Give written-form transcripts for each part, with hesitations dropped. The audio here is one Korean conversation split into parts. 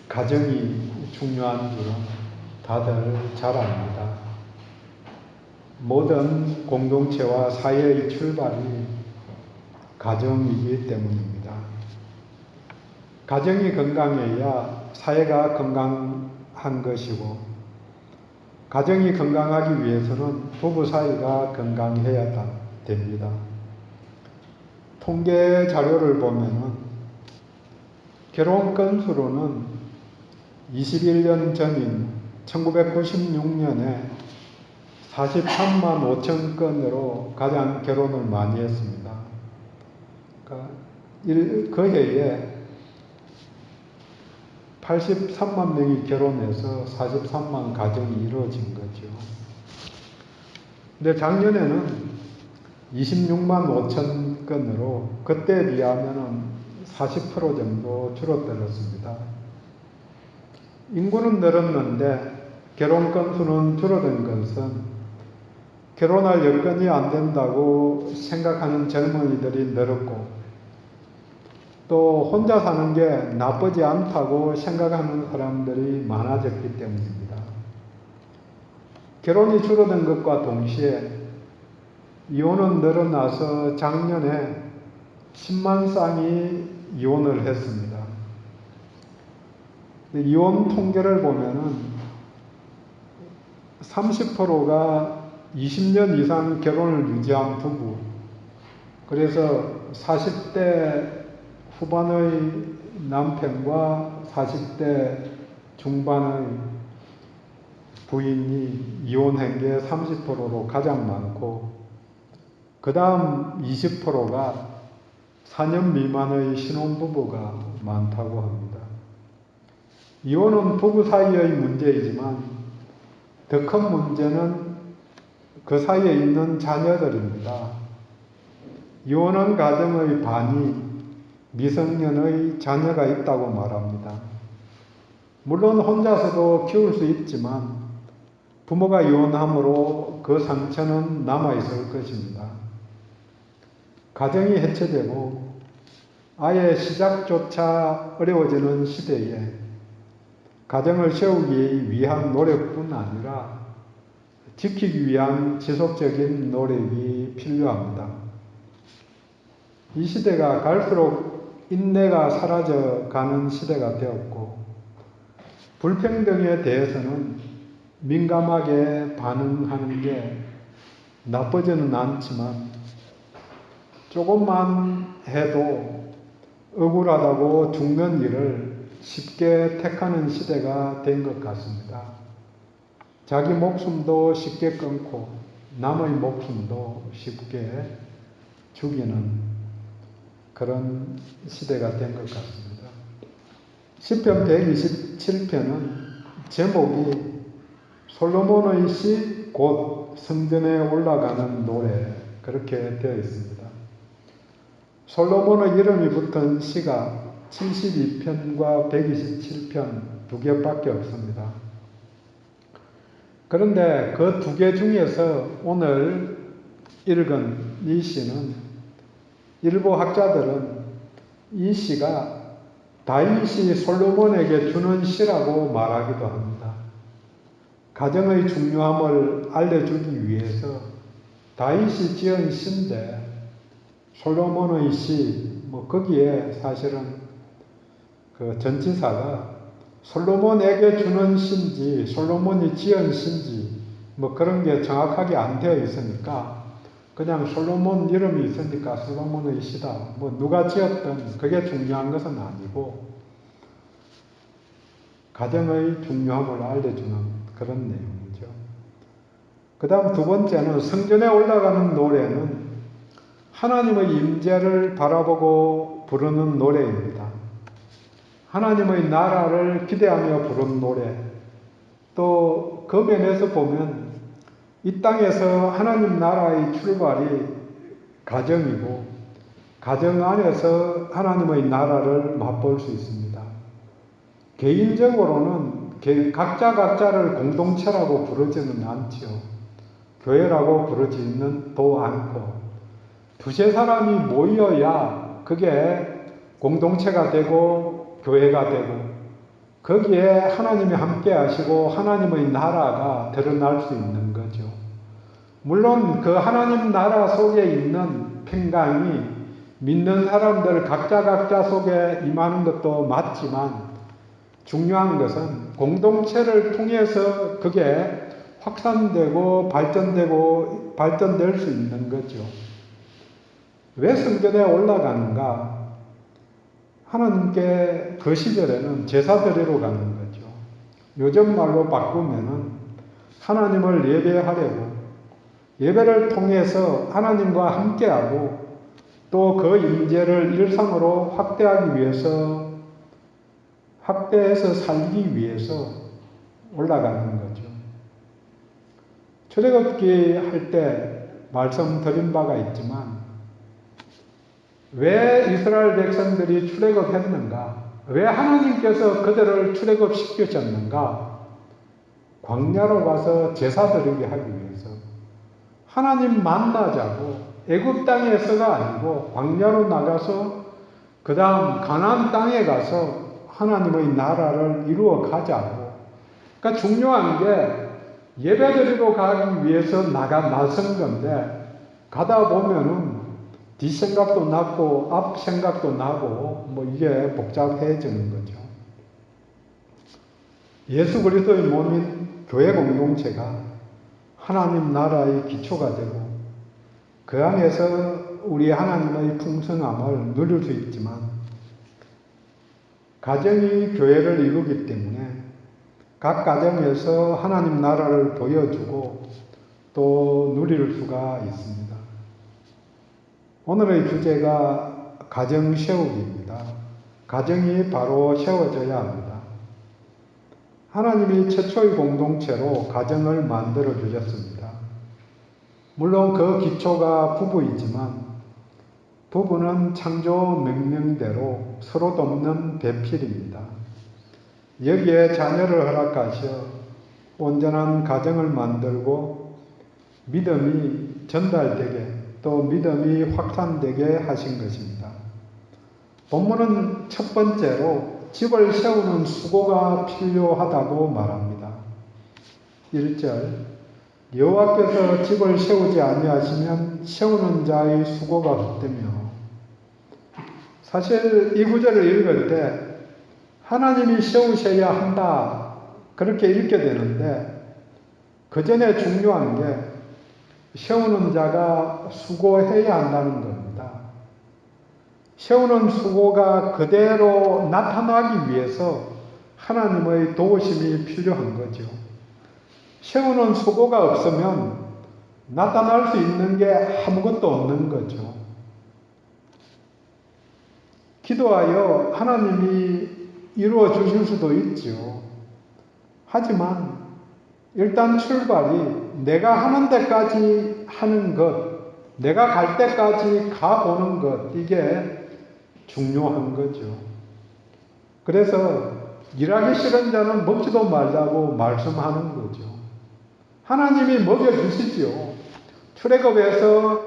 가정이 중요한 줄은 다들 잘 압니다. 모든 공동체와 사회의 출발이 가정이기 때문입니다. 가정이 건강해야 사회가 건강한 것이고, 가정이 건강하기 위해서는 부부 사이가 건강해야 됩니다. 통계 자료를 보면은 결혼 건수로는 21년 전인 1996년에 43만 5천 건으로 가장 결혼을 많이 했습니다. 그러니까 그 해에 83만 명이 결혼해서 43만 가정이 이루어진 거죠. 근데 작년에는 26만 5천 건으로 그때에 비하면 40% 정도 줄어들었습니다. 인구는 늘었는데 결혼 건수는 줄어든 것은 결혼할 여건이 안 된다고 생각하는 젊은이들이 늘었고, 또 혼자 사는 게 나쁘지 않다고 생각하는 사람들이 많아졌기 때문입니다. 결혼이 줄어든 것과 동시에 이혼은 늘어나서 작년에 10만 쌍이 이혼을 했습니다. 이혼 통계를 보면은 30%가 20년 이상 결혼을 유지한 부부, 그래서 40대 후반의 남편과 40대 중반의 부인이 이혼한 게 30%로 가장 많고, 그 다음 20%가 4년 미만의 신혼부부가 많다고 합니다. 이혼은 부부 사이의 문제이지만 더 큰 문제는 그 사이에 있는 자녀들입니다. 이혼한 가정의 반이 미성년의 자녀가 있다고 말합니다. 물론 혼자서도 키울 수 있지만 부모가 이혼함으로 그 상처는 남아있을 것입니다. 가정이 해체되고 아예 시작조차 어려워지는 시대에 가정을 세우기 위한 노력뿐 아니라 지키기 위한 지속적인 노력이 필요합니다. 이 시대가 갈수록 인내가 사라져가는 시대가 되었고, 불평등에 대해서는 민감하게 반응하는 게 나쁘지는 않지만 조금만 해도 억울하다고 죽는 일을 쉽게 택하는 시대가 된 것 같습니다. 자기 목숨도 쉽게 끊고 남의 목숨도 쉽게 죽이는 그런 시대가 된 것 같습니다. 시편 127편은 제목이 솔로몬의 시 곧 성전에 올라가는 노래, 그렇게 되어 있습니다. 솔로몬의 이름이 붙은 시가 72편과 127편 두 개밖에 없습니다. 그런데 그 두 개 중에서 오늘 읽은 이 시는 일부 학자들은 이 시가 다윗이 솔로몬에게 주는 시라고 말하기도 합니다. 가정의 중요함을 알려주기 위해서 다윗이 지은 시인데 솔로몬의 시, 거기에 사실은 그 전치사가 솔로몬에게 주는 시인지 솔로몬이 지은 시인지 그런 게 정확하게 안 되어 있으니까 그냥 솔로몬 이름이 있으니까 솔로몬의 시다. 누가 지었든 그게 중요한 것은 아니고 가정의 중요함을 알려주는 그런 내용이죠. 그 다음 두 번째는 성전에 올라가는 노래는 하나님의 임재를 바라보고 부르는 노래입니다. 하나님의 나라를 기대하며 부르는 노래. 또 그 면에서 보면 이 땅에서 하나님 나라의 출발이 가정이고 가정 안에서 하나님의 나라를 맛볼 수 있습니다. 개인적으로는 각자를 공동체라고 부르지는 않죠. 교회라고 부르지는 않고 두세 사람이 모여야 그게 공동체가 되고 교회가 되고 거기에 하나님이 함께 하시고 하나님의 나라가 드러날 수 있는 거죠. 물론 그 하나님 나라 속에 있는 평강이 믿는 사람들 각자 속에 임하는 것도 맞지만 중요한 것은 공동체를 통해서 그게 확산되고 발전될 수 있는 거죠. 왜 성전에 올라가는가? 하나님께 그 시절에는 제사 드리러 가는 거죠. 요즘 말로 바꾸면은 하나님을 예배하려고, 예배를 통해서 하나님과 함께하고 또 그 임재를 일상으로 확대해서 살기 위해서 올라가는 거죠. 출애굽기 할 때 말씀드린 바가 있지만 왜 이스라엘 백성들이 출애굽했는가? 왜 하나님께서 그들을 출애굽시키셨는가? 광야로 가서 제사 드리게 하기 위해서. 하나님 만나자고 애굽 땅에서가 아니고 광야로 나가서 그 다음 가나안 땅에 가서 하나님의 나라를 이루어 가자고. 그러니까 중요한 게 예배드리러 가기 위해서 나선 건데 가다 보면은 뒷생각도 나고 앞생각도 나고 이게 복잡해지는 거죠. 예수 그리스도의 몸인 교회 공동체가 하나님 나라의 기초가 되고 그 안에서 우리 하나님의 풍성함을 누릴 수 있지만 가정이 교회를 이루기 때문에 각 가정에서 하나님 나라를 보여주고 또 누릴 수가 있습니다. 오늘의 주제가 가정 세우기입니다. 가정이 바로 세워져야 합니다. 하나님이 최초의 공동체로 가정을 만들어 주셨습니다. 물론 그 기초가 부부이지만 부부는 창조 명령대로 서로 돕는 배필입니다. 여기에 자녀를 허락하셔 온전한 가정을 만들고 믿음이 전달되게 또 믿음이 확산되게 하신 것입니다. 본문은 첫 번째로 집을 세우는 수고가 필요하다고 말합니다. 1절 여호와께서 집을 세우지 아니하시면 세우는 자의 수고가 헛되며. 사실 이 구절을 읽을 때 하나님이 세우셔야 한다 그렇게 읽게 되는데 그 전에 중요한 게 세우는 자가 수고해야 한다는 겁니다. 세우는 수고가 그대로 나타나기 위해서 하나님의 도우심이 필요한 거죠. 세우는 수고가 없으면 나타날 수 있는 게 아무것도 없는 거죠. 기도하여 하나님이 이루어 주실 수도 있죠. 하지만 일단 출발이 내가 하는 데까지 하는 것, 내가 갈 때까지 가보는 것, 이게 중요한 거죠. 그래서 일하기 싫은 자는 먹지도 말라고 말씀하는 거죠. 하나님이 먹여주시죠. 출애굽에서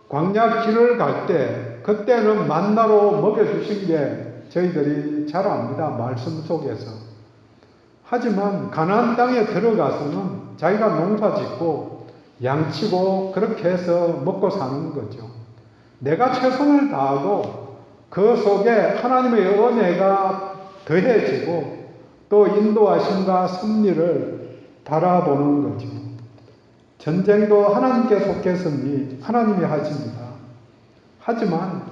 광야 길을 갈 때 그때는 만나로 먹여주신 게 저희들이 잘 압니다. 말씀 속에서. 하지만 가나안 땅에 들어가서는 자기가 농사 짓고 양치고 그렇게 해서 먹고 사는 거죠. 내가 최선을 다하고 그 속에 하나님의 은혜가 더해지고 또 인도하심과 섭리를 바라보는 거죠. 전쟁도 하나님께 속했으니 하나님이 하십니다. 하지만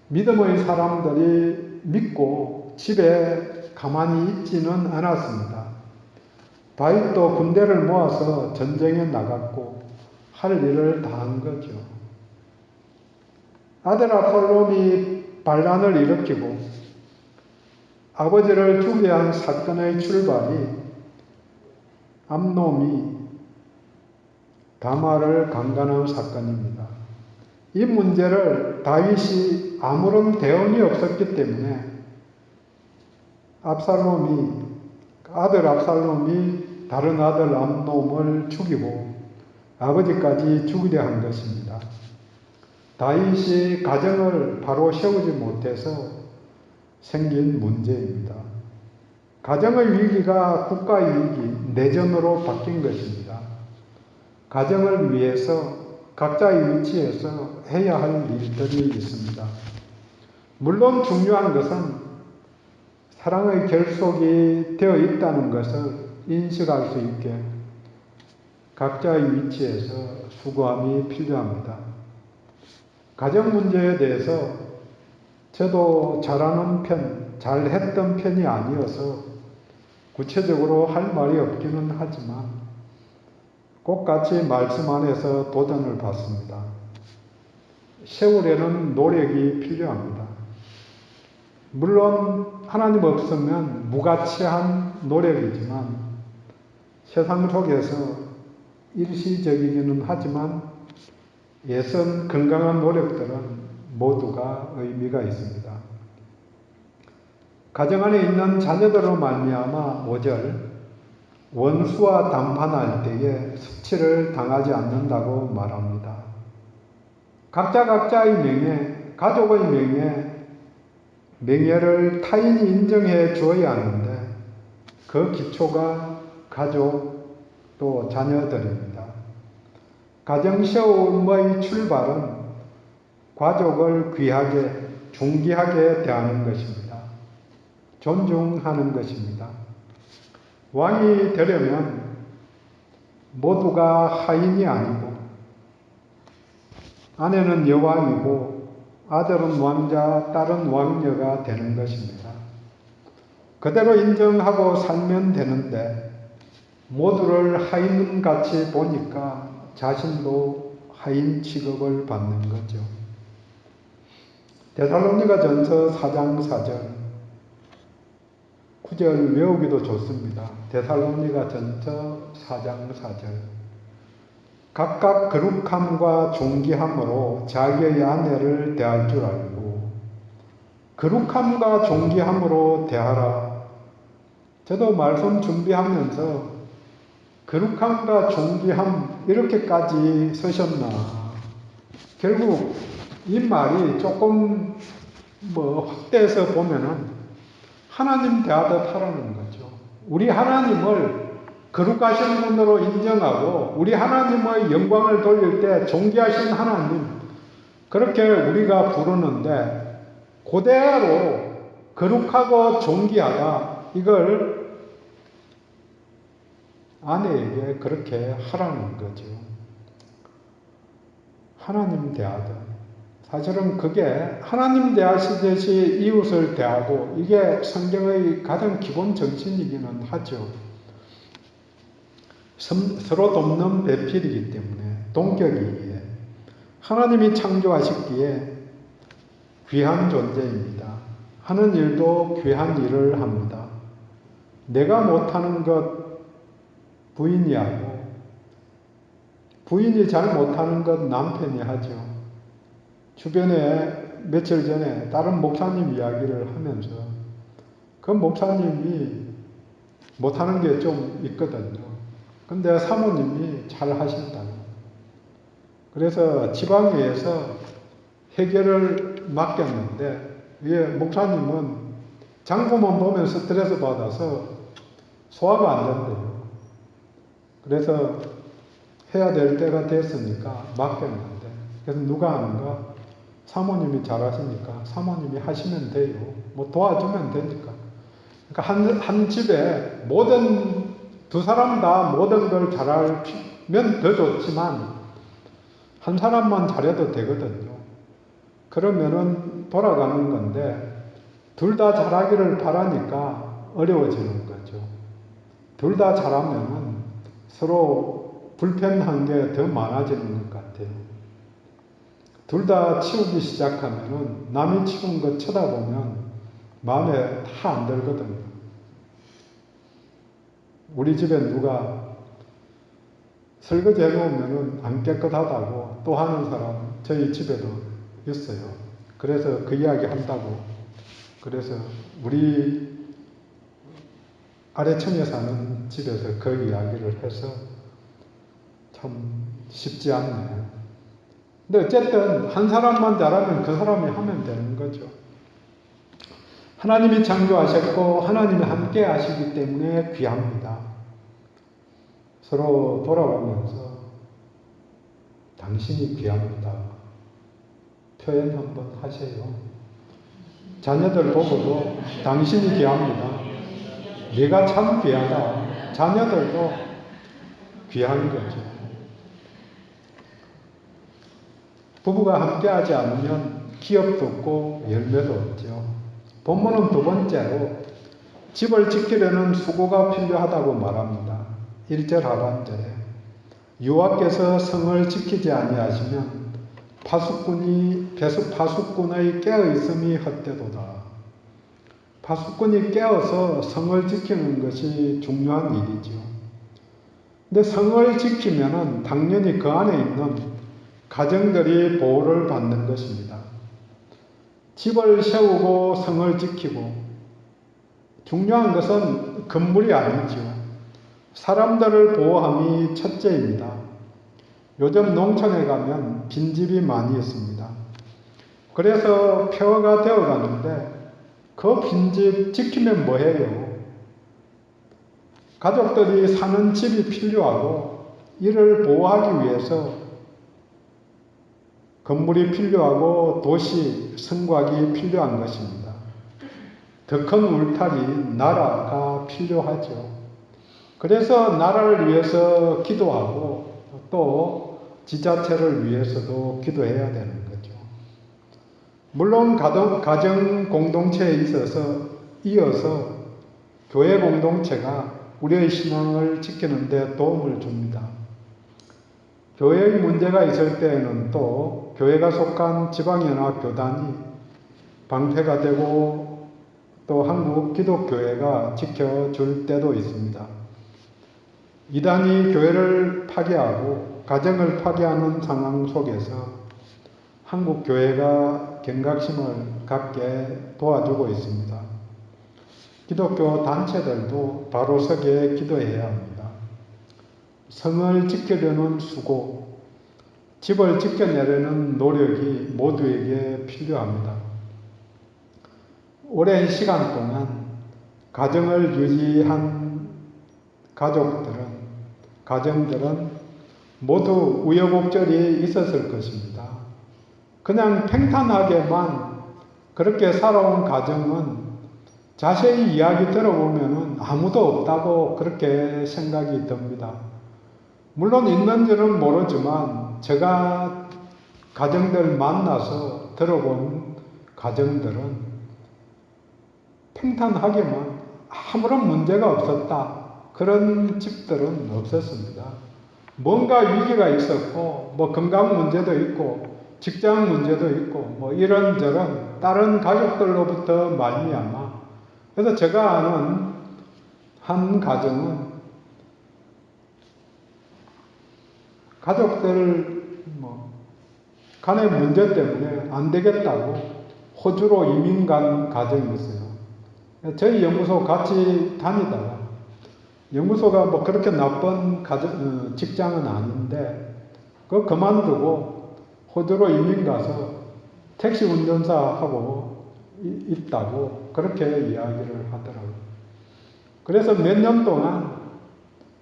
믿음의 사람들이 믿고 집에 가만히 있지는 않았습니다. 다윗도 군대를 모아서 전쟁에 나갔고 할 일을 다 한 거죠. 아들 압살롬이 반란을 일으키고 아버지를 죽게 한 사건의 출발이 암놈이 다말을 강간한 사건입니다. 이 문제를 다윗이 아무런 대응이 없었기 때문에 아들 압살롬이 다른 아들 암놈을 죽이고 아버지까지 죽이려 한 것입니다. 다윗이 가정을 바로 세우지 못해서 생긴 문제입니다. 가정의 위기가 국가의 위기, 내전으로 바뀐 것입니다. 가정을 위해서 각자의 위치에서 해야 할 일들이 있습니다. 물론 중요한 것은 사랑의 결속이 되어 있다는 것을 인식할 수 있게 각자의 위치에서 수고함이 필요합니다. 가정 문제에 대해서 저도 잘하는 편, 잘했던 편이 아니어서 구체적으로 할 말이 없기는 하지만 꼭 같이 말씀 안에서 도전을 받습니다. 세월에는 노력이 필요합니다. 물론 하나님 없으면 무가치한 노력이지만 세상 속에서 일시적이기는 하지만 예선 건강한 노력들은 모두가 의미가 있습니다. 가정 안에 있는 자녀들로 말미암아 5절 원수와 담판할 때에 수치를 당하지 않는다고 말합니다. 각자의 명예, 가족의 명예를 타인이 인정해 주어야 하는데 그 기초가 가족 또 자녀들입니다. 가정시험의 출발은 가족을 귀하게, 존귀하게 대하는 것입니다. 존중하는 것입니다. 왕이 되려면 모두가 하인이 아니고 아내는 여왕이고 아들은 왕자, 딸은 왕녀가 되는 것입니다. 그대로 인정하고 살면 되는데 모두를 하인같이 보니까 자신도 하인 취급을 받는 거죠. 데살로니가전서 4장 4절 9절 외우기도 좋습니다. 데살로니가전서 4장 4절 각각 거룩함과 존귀함으로 자기의 아내를 대할 줄 알고 거룩함과 존귀함으로 대하라. 저도 말씀 준비하면서 거룩함과 존귀함 이렇게까지 쓰셨나. 결국 이 말이 조금 확대해서 보면은 하나님 대하듯 하라는 거죠. 우리 하나님을 거룩하신 분으로 인정하고 우리 하나님의 영광을 돌릴 때 존귀하신 하나님 그렇게 우리가 부르는데 그대로 거룩하고 존귀하다 이걸 아내에게 그렇게 하라는 거죠. 하나님 대하듯. 사실은 그게 하나님 대하시듯이 이웃을 대하고 이게 성경의 가장 기본 정신이기는 하죠. 서로 돕는 배필이기 때문에 동격이기에 하나님이 창조하셨기에 귀한 존재입니다. 하는 일도 귀한 일을 합니다. 내가 못하는 것 부인이 하고 부인이 잘 못하는 것 남편이 하죠. 주변에 며칠 전에 다른 목사님 이야기를 하면서 그 목사님이 못하는 게 좀 있거든요. 근데 사모님이 잘 하신다고. 그래서 지방회에서 해결을 맡겼는데 목사님은 장부만 보면 스트레스 받아서 소화가 안 된대요. 그래서 해야 될 때가 됐으니까 맡겼는데 그래서 누가 하는가? 사모님이 잘하시니까 사모님이 하시면 돼요. 도와주면 되니까. 그러니까 한 집에 두 사람 다 모든 걸 잘하면 더 좋지만 한 사람만 잘해도 되거든요. 그러면은 돌아가는 건데 둘 다 잘하기를 바라니까 어려워지는 거죠. 둘 다 잘하면은 서로 불편한 게 더 많아지는 것 같아요. 둘 다 치우기 시작하면은 남이 치운 거 쳐다보면 마음에 다 안 들거든요. 우리 집에 누가 설거지 해놓으면은 안 깨끗하다고 또 하는 사람 저희 집에도 있어요. 그래서 그 이야기 한다고. 그래서 우리 아래층에 사는 집에서 그 이야기를 해서 참 쉽지 않네요. 근데 어쨌든 한 사람만 잘하면 그 사람이 하면 되는 거죠. 하나님이 창조하셨고 하나님이 함께 하시기 때문에 귀합니다. 서로 돌아보면서 당신이 귀합니다. 표현 한번 하세요. 자녀들 보고도 당신이 귀합니다. 네가 참 귀하다. 자녀들도 귀한 거죠. 부부가 함께하지 않으면 기업도 없고 열매도 없죠. 본문은 두 번째로 집을 지키려는 수고가 필요하다고 말합니다. 1절 하반절에 여호와께서 성을 지키지 아니하시면 파수꾼의 깨어 있음이 헛되도다. 파수꾼이 깨어서 성을 지키는 것이 중요한 일이죠. 근데 성을 지키면은 당연히 그 안에 있는 가정들이 보호를 받는 것입니다. 집을 세우고 성을 지키고 중요한 것은 건물이 아니죠. 사람들을 보호함이 첫째입니다. 요즘 농촌에 가면 빈집이 많이 있습니다. 그래서 폐허가 되어 가는데 그 빈집 지키면 뭐해요? 가족들이 사는 집이 필요하고 이를 보호하기 위해서 건물이 필요하고 도시, 성곽이 필요한 것입니다. 더 큰 울타리, 나라가 필요하죠. 그래서 나라를 위해서 기도하고 또 지자체를 위해서도 기도해야 되는 거죠. 물론 가정 공동체에 이어서 교회 공동체가 우리의 신앙을 지키는 데 도움을 줍니다. 교회의 문제가 있을 때에는 또 교회가 속한 지방이나 교단이 방패가 되고 또 한국 기독교회가 지켜줄 때도 있습니다. 이단이 교회를 파괴하고 가정을 파괴하는 상황 속에서 한국 교회가 경각심을 갖게 도와주고 있습니다. 기독교 단체들도 바로 서게 기도해야 합니다. 성을 지키려는 수고, 집을 지켜내려는 노력이 모두에게 필요합니다. 오랜 시간 동안 가정을 유지한 가정들은 모두 우여곡절이 있었을 것입니다. 그냥 평탄하게만 그렇게 살아온 가정은 자세히 이야기 들어보면 아무도 없다고 그렇게 생각이 듭니다. 물론 있는지는 모르지만 제가 가정들 만나서 들어본 가정들은 평탄하게만 아무런 문제가 없었다. 그런 집들은 없었습니다. 뭔가 위기가 있었고 뭐 건강 문제도 있고 직장 문제도 있고 뭐 이런저런 다른 가족들로부터 말미암아 그래서 제가 아는 한 가정은 가족들 간의 문제 때문에 안 되겠다고 호주로 이민 간 가정이 있어요. 저희 연구소 같이 다니다가 연구소가 뭐 그렇게 나쁜 직장은 아닌데 그거 그만두고 호주로 이민 가서 택시 운전사하고 있다고 그렇게 이야기를 하더라고요. 그래서 몇 년 동안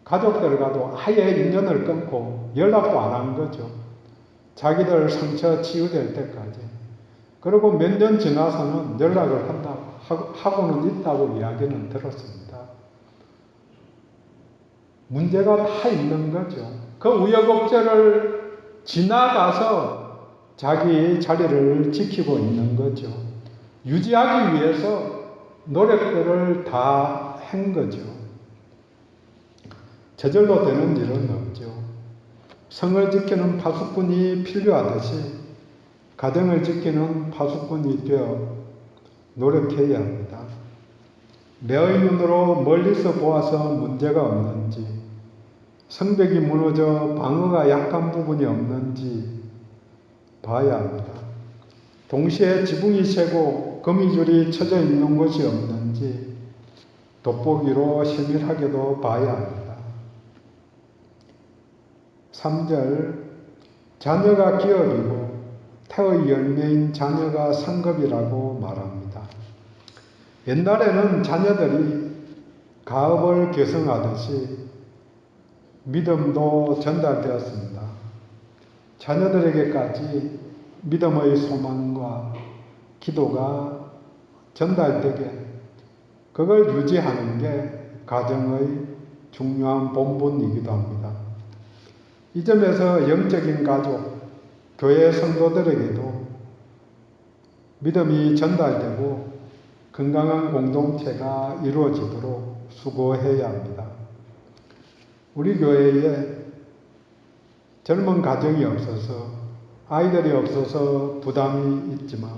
가족들과도 아예 인연을 끊고 연락도 안 한 거죠. 자기들 상처 치유될 때까지. 그리고 몇 년 지나서는 연락을 하고는 있다고 이야기는 들었습니다. 문제가 다 있는 거죠. 그 우여곡절을 지나가서 자기 자리를 지키고 있는 거죠. 유지하기 위해서 노력들을 다 한 거죠. 저절로 되는 일은 없죠. 성을 지키는 파수꾼이 필요하듯이 가정을 지키는 파수꾼이 되어 노력해야 합니다. 매의 눈으로 멀리서 보아서 문제가 없는지, 성벽이 무너져 방어가 약한 부분이 없는지 봐야 합니다. 동시에 지붕이 새고 거미줄이 쳐져 있는 곳이 없는지 돋보기로 세밀하게도 봐야 합니다. 3절 자녀가 기업이고 태의 열매인 자녀가 상급이라고 말합니다. 옛날에는 자녀들이 가업을 계승하듯이 믿음도 전달되었습니다. 자녀들에게까지 믿음의 소망과 기도가 전달되게 그걸 유지하는 게 가정의 중요한 본분이기도 합니다. 이 점에서 영적인 가족, 교회 성도들에게도 믿음이 전달되고 건강한 공동체가 이루어지도록 수고해야 합니다. 우리 교회에 젊은 가정이 없어서 아이들이 없어서 부담이 있지만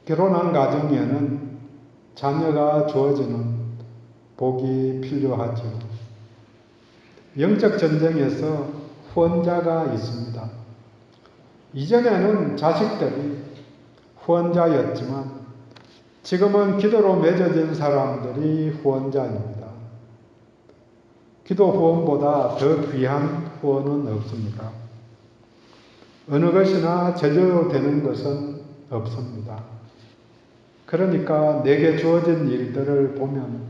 결혼한 가정에는 자녀가 주어지는 복이 필요하죠. 영적 전쟁에서 후원자가 있습니다. 이전에는 자식들이 후원자였지만 지금은 기도로 맺어진 사람들이 후원자입니다. 기도 후원보다 더 귀한 후원은 없습니다. 어느 것이나 제대로 되는 것은 없습니다. 그러니까 내게 주어진 일들을 보면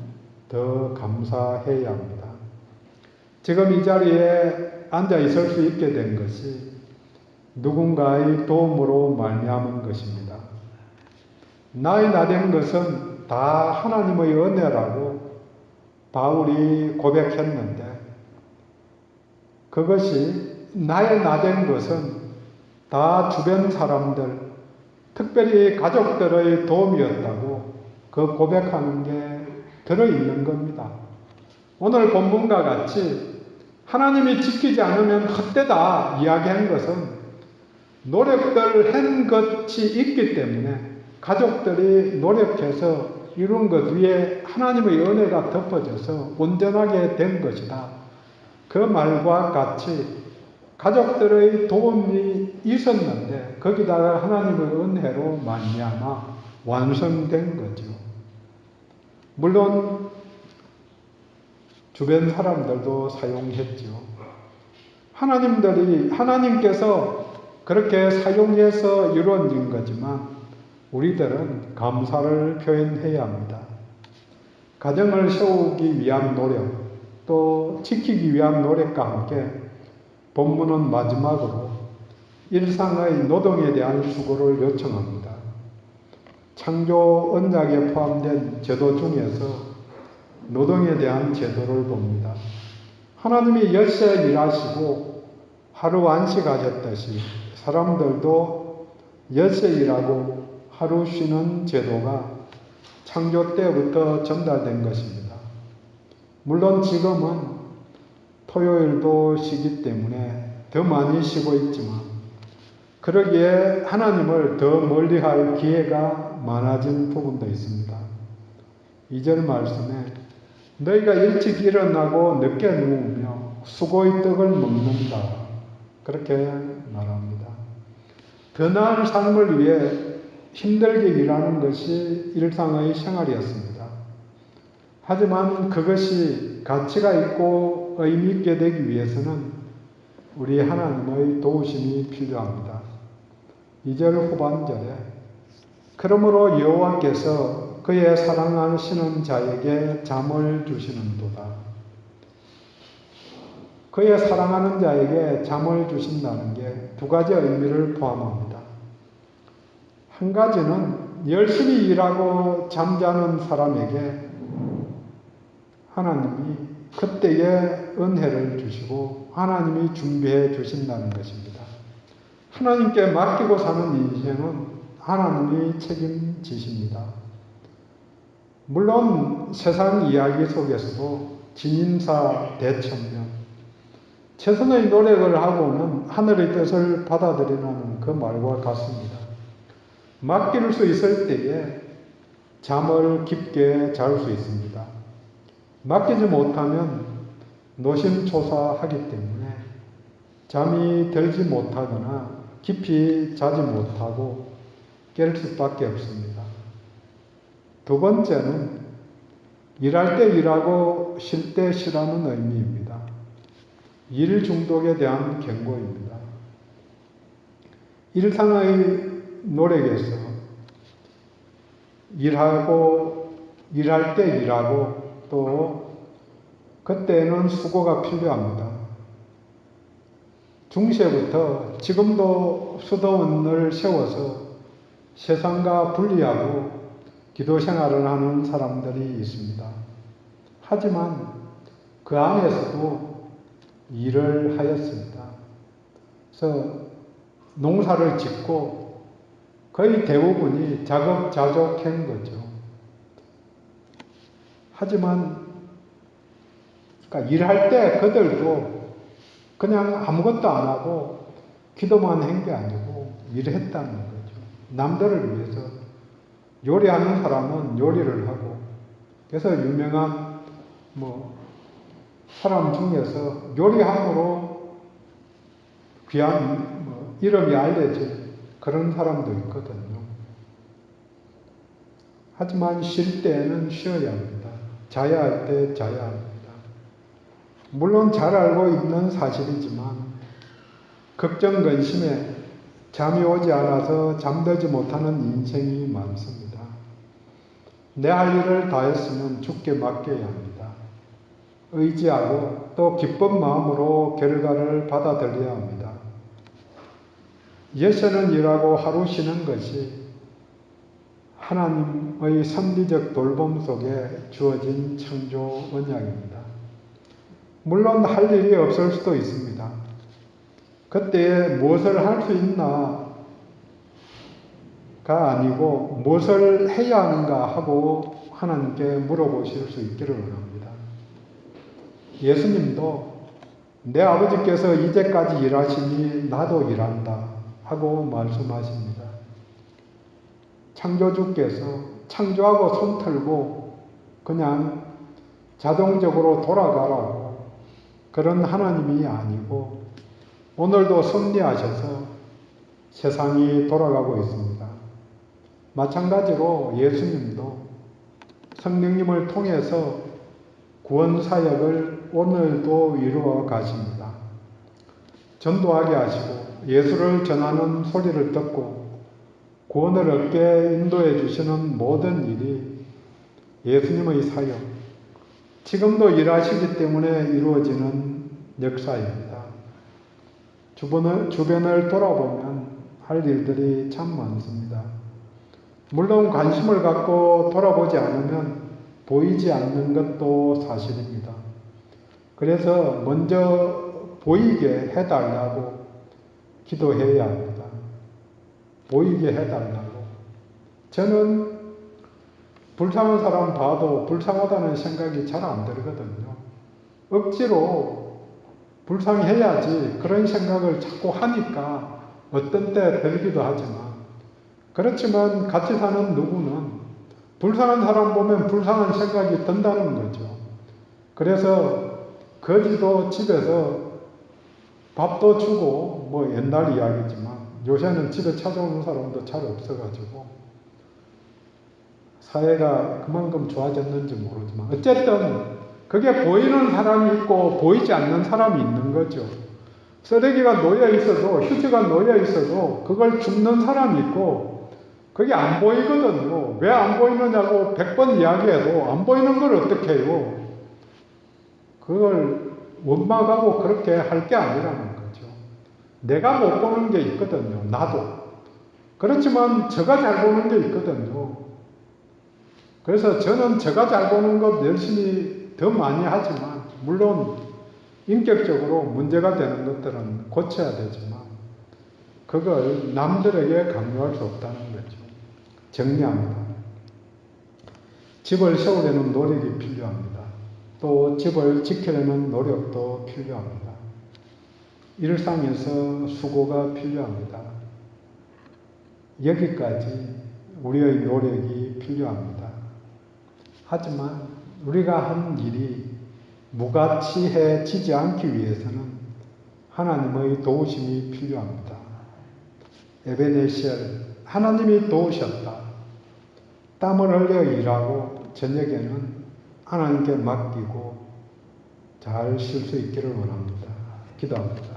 더 감사해야 합니다. 지금 이 자리에 앉아 있을 수 있게 된 것이 누군가의 도움으로 말미암은 것입니다. 나의 나된 것은 다 하나님의 은혜라고 바울이 고백했는데 그것이 나의 나된 것은 다 주변 사람들, 특별히 가족들의 도움이었다고 그 고백하는 게 들어있는 겁니다. 오늘 본문과 같이 하나님이 지키지 않으면 헛되다 이야기한 것은 노력들 한 것이 있기 때문에 가족들이 노력해서 이룬 것 위에 하나님의 은혜가 덮어져서 온전하게 된 것이다. 그 말과 같이 가족들의 도움이 있었는데 거기다가 하나님의 은혜로 말미암아 완성된 거죠. 물론 주변 사람들도 사용했죠. 하나님께서 그렇게 사용해서 이루어진 거지만 우리들은 감사를 표현해야 합니다. 가정을 세우기 위한 노력, 또 지키기 위한 노력과 함께 본문은 마지막으로 일상의 노동에 대한 수고를 요청합니다. 창조 언약에 포함된 제도 중에서 노동에 대한 제도를 봅니다. 하나님이 엿새 일하시고 하루 안식하셨듯이 사람들도 엿새 일하고 하루 쉬는 제도가 창조 때부터 전달된 것입니다. 물론 지금은 토요일도 쉬기 때문에 더 많이 쉬고 있지만 그러기에 하나님을 더 멀리할 기회가 많아진 부분도 있습니다. 2절 말씀에 너희가 일찍 일어나고 늦게 누우며 수고의 떡을 먹는다. 그렇게 말합니다. 더 나은 삶을 위해 힘들게 일하는 것이 일상의 생활이었습니다. 하지만 그것이 가치가 있고 의미 있게 되기 위해서는 우리 하나님의 도우심이 필요합니다. 2절 후반절에 그러므로 여호와께서 그의 사랑하시는 자에게 잠을 주시는도다. 그의 사랑하는 자에게 잠을 주신다는 게 두 가지 의미를 포함합니다. 한 가지는 열심히 일하고 잠자는 사람에게 하나님이 그때에 은혜를 주시고 하나님이 준비해 주신다는 것입니다. 하나님께 맡기고 사는 인생은 하나님이 책임지십니다. 물론 세상 이야기 속에서도 진임사 대천명, 최선의 노력을 하고는 하늘의 뜻을 받아들이라는 그 말과 같습니다. 맡길 수 있을 때에 잠을 깊게 잘 수 있습니다. 맡기지 못하면 노심초사하기 때문에 잠이 들지 못하거나 깊이 자지 못하고 깰 수밖에 없습니다. 두 번째는 일할 때 일하고 쉴 때 쉬라는 의미입니다. 일 중독에 대한 경고입니다. 일상의 노력에서 일하고 일할 때 일하고 또 그때는 수고가 필요합니다. 중세부터 지금도 수도원을 세워서 세상과 분리하고 기도 생활을 하는 사람들이 있습니다. 하지만 그 안에서도 일을 하였습니다. 그래서 농사를 짓고 거의 대부분이 자급자족한 거죠. 하지만 그러니까 일할 때 그들도 그냥 아무것도 안 하고 기도만 한 게 아니고 일했다는 거죠. 남들을 위해서 요리하는 사람은 요리를 하고, 그래서 유명한 사람 중에서 요리함으로 귀한 이름이 알려진 그런 사람도 있거든요. 하지만 쉴 때는 쉬어야 합니다. 자야 할 때 자야 합니다. 물론 잘 알고 있는 사실이지만 걱정 근심에 잠이 오지 않아서 잠들지 못하는 인생이 많습니다. 내 할 일을 다했으면 주께 맡겨야 합니다. 의지하고 또 기쁜 마음으로 결과를 받아들여야 합니다. 예서는 일하고 하루 쉬는 것이 하나님의 선비적 돌봄 속에 주어진 창조 언약입니다. 물론 할 일이 없을 수도 있습니다. 그때 무엇을 할 수 있나가 아니고 무엇을 해야 하는가 하고 하나님께 물어보실 수 있기를 원합니다. 예수님도 내 아버지께서 이제까지 일하시니 나도 일한다 하고 말씀하십니다. 창조주께서 창조하고 손 털고 그냥 자동적으로 돌아가라고 그런 하나님이 아니고 오늘도 섭리하셔서 세상이 돌아가고 있습니다. 마찬가지로 예수님도 성령님을 통해서 구원 사역을 오늘도 이루어 가십니다. 전도하게 하시고 예수를 전하는 소리를 듣고 구원을 얻게 인도해 주시는 모든 일이 예수님의 사역, 지금도 일하시기 때문에 이루어지는 역사입니다. 주변을 돌아보면 할 일들이 참 많습니다. 물론 관심을 갖고 돌아보지 않으면 보이지 않는 것도 사실입니다. 그래서 먼저 보이게 해달라고 기도해야 합니다. 보이게 해달라고. 저는 불쌍한 사람 봐도 불쌍하다는 생각이 잘 안 들거든요. 억지로 불쌍해야지 그런 생각을 자꾸 하니까 어떤 때 들기도 하지만, 그렇지만 같이 사는 누구는 불쌍한 사람 보면 불쌍한 생각이 든다는 거죠. 그래서 거지도 집에서 밥도 주고 옛날 이야기지만 요새는 집에 찾아오는 사람도 잘 없어가지고 사회가 그만큼 좋아졌는지 모르지만 어쨌든 그게 보이는 사람이 있고 보이지 않는 사람이 있는 거죠. 쓰레기가 놓여 있어도, 휴지가 놓여 있어도 그걸 줍는 사람이 있고 그게 안 보이거든요. 왜 안 보이느냐고 100번 이야기해도 안 보이는 걸 어떻게 해요? 그걸 원망하고 그렇게 할 게 아니라는 거죠. 내가 못 보는 게 있거든요. 나도. 그렇지만 제가 잘 보는 게 있거든요. 그래서 저는 제가 잘 보는 것 열심히 더 많이 하지만, 물론 인격적으로 문제가 되는 것들은 고쳐야 되지만 그걸 남들에게 강요할 수 없다는 거죠. 정리합니다. 집을 세우려는 노력이 필요합니다. 또 집을 지키려는 노력도 필요합니다. 일상에서 수고가 필요합니다. 여기까지 우리의 노력이 필요합니다. 하지만 우리가 한 일이 무가치해지지 않기 위해서는 하나님의 도우심이 필요합니다. 에베네셀, 하나님이 도우셨다. 땀을 흘려 일하고 저녁에는 하나님께 맡기고 잘 쉴 수 있기를 원합니다. 기도합니다.